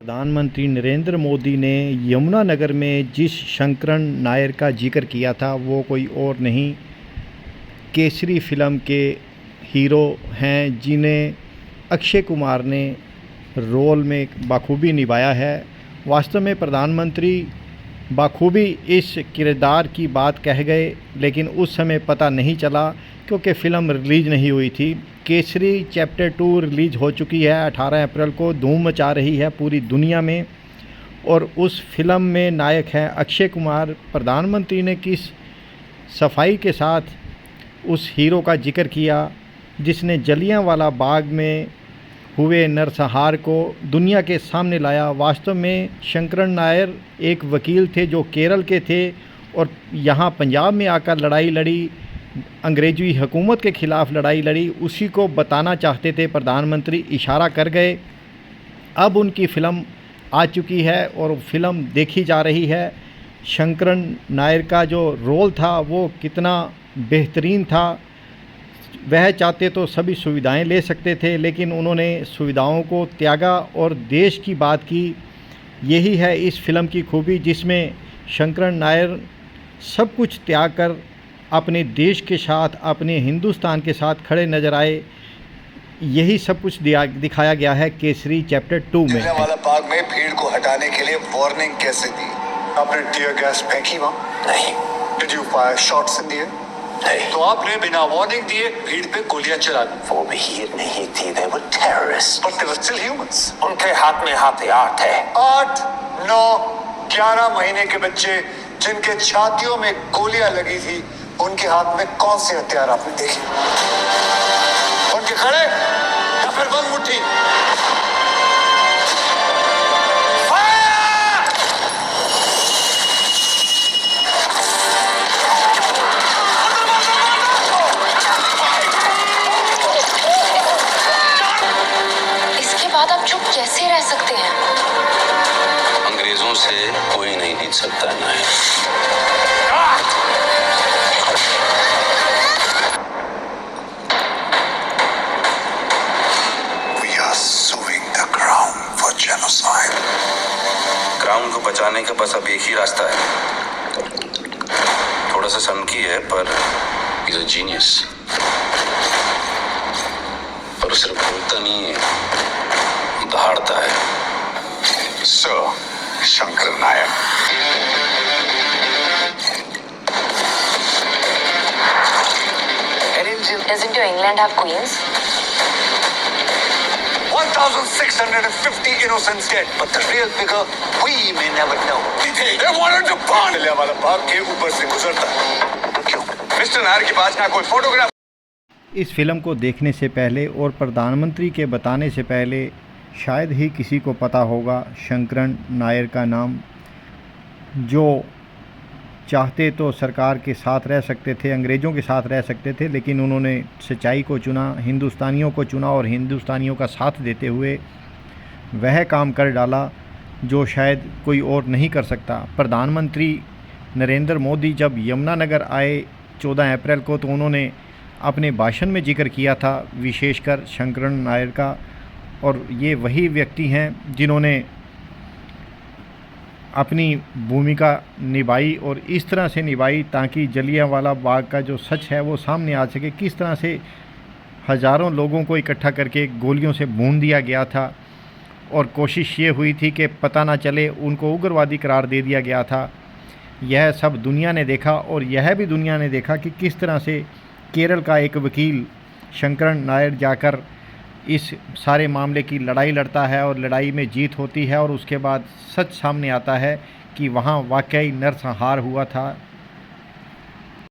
प्रधानमंत्री नरेंद्र मोदी ने यमुनानगर में जिस शंकरन नायर का जिक्र किया था वो कोई और नहीं केसरी फिल्म के हीरो हैं, जिन्हें अक्षय कुमार ने रोल में बखूबी निभाया है। वास्तव में प्रधानमंत्री बखूबी इस किरदार की बात कह गए, लेकिन उस समय पता नहीं चला क्योंकि फ़िल्म रिलीज़ नहीं हुई थी। केसरी चैप्टर 2 रिलीज़ हो चुकी है 18 अप्रैल को, धूम मचा रही है पूरी दुनिया में। और उस फिल्म में नायक हैं अक्षय कुमार। प्रधानमंत्री ने किस सफाई के साथ उस हीरो का जिक्र किया जिसने जलियांवाला बाग में हुए नरसंहार को दुनिया के सामने लाया। वास्तव में शंकरन नायर एक वकील थे जो केरल के थे और यहाँ पंजाब में आकर लड़ाई लड़ी, अंग्रेज़ी हुकूमत के ख़िलाफ़ लड़ाई लड़ी। उसी को बताना चाहते थे प्रधानमंत्री, इशारा कर गए। अब उनकी फ़िल्म आ चुकी है और फ़िल्म देखी जा रही है। शंकरन नायर का जो रोल था वो कितना बेहतरीन था। वह चाहते तो सभी सुविधाएं ले सकते थे, लेकिन उन्होंने सुविधाओं को त्यागा और देश की बात की। यही है इस फिल्म की खूबी, जिसमें शंकरन नायर सब कुछ त्याग कर अपने देश के साथ, अपने हिंदुस्तान के साथ खड़े नज़र आए। यही सब कुछ दिखाया गया है केसरी चैप्टर 2 में। जलियांवाला बाग में भीड़ को हटाने के लिए वार्निंग कैसे दी? आपने टीयर गैस फेंकी वहाँ? नहीं। Did you fire shots in the air? नहीं। तो आपने बिना वार्निंग दिए भीड़ पे गोलियां चला दी। वो भीड़ नहीं थी, they were terrorists। But they were still humans। उनके हाथ में हथियार थे। 8, 9, 11 महीने के बच्चे जिनके छातियों में गोलियां लगी थी, उनके हाथ में कौन से हथियार आपने देखे? उनके खड़े या फिर बंद मुट्ठी? इसके बाद आप चुप कैसे रह सकते हैं? अंग्रेजों से कोई नहीं जीत सकता है। क्राउन को बचाने का बस अब एक ही रास्ता है। थोड़ा सा सनकी है पर इज अ जीनियस। पर सिर्फ बोलता नहीं है, दहाड़ता है। Sir Shankaran Nair. Doesn't your England have queens? 1,650 innocents dead, but the real figure we may never know. They wanted to burn Jallianwala Bagh के ऊपर से गुजरता है। क्यों? मिस्टर नायर के पास ना कोई फोटोग्राफ। इस फिल्म को देखने से पहले और प्रधानमंत्री के बताने से पहले शायद ही किसी को पता होगा शंकरन नायर का नाम, जो चाहते तो सरकार के साथ रह सकते थे, अंग्रेज़ों के साथ रह सकते थे, लेकिन उन्होंने सच्चाई को चुना, हिंदुस्तानियों को चुना और हिंदुस्तानियों का साथ देते हुए वह काम कर डाला जो शायद कोई और नहीं कर सकता। प्रधानमंत्री नरेंद्र मोदी जब यमुनानगर आए 14 अप्रैल को, तो उन्होंने अपने भाषण में जिक्र किया था विशेषकर शंकरन नायर का। और ये वही व्यक्ति हैं जिन्होंने अपनी भूमिका निभाई और इस तरह से निभाई ताकि जलियांवाला बाग का जो सच है वो सामने आ सके। किस तरह से हज़ारों लोगों को इकट्ठा करके गोलियों से भून दिया गया था और कोशिश ये हुई थी कि पता ना चले, उनको उग्रवादी करार दे दिया गया था। यह सब दुनिया ने देखा और यह भी दुनिया ने देखा कि किस तरह से केरल का एक वकील शंकरन नायर जाकर इस सारे मामले की लड़ाई लड़ता है और लड़ाई में जीत होती है और उसके बाद सच सामने आता है कि वहाँ वाकई नरसंहार हुआ था।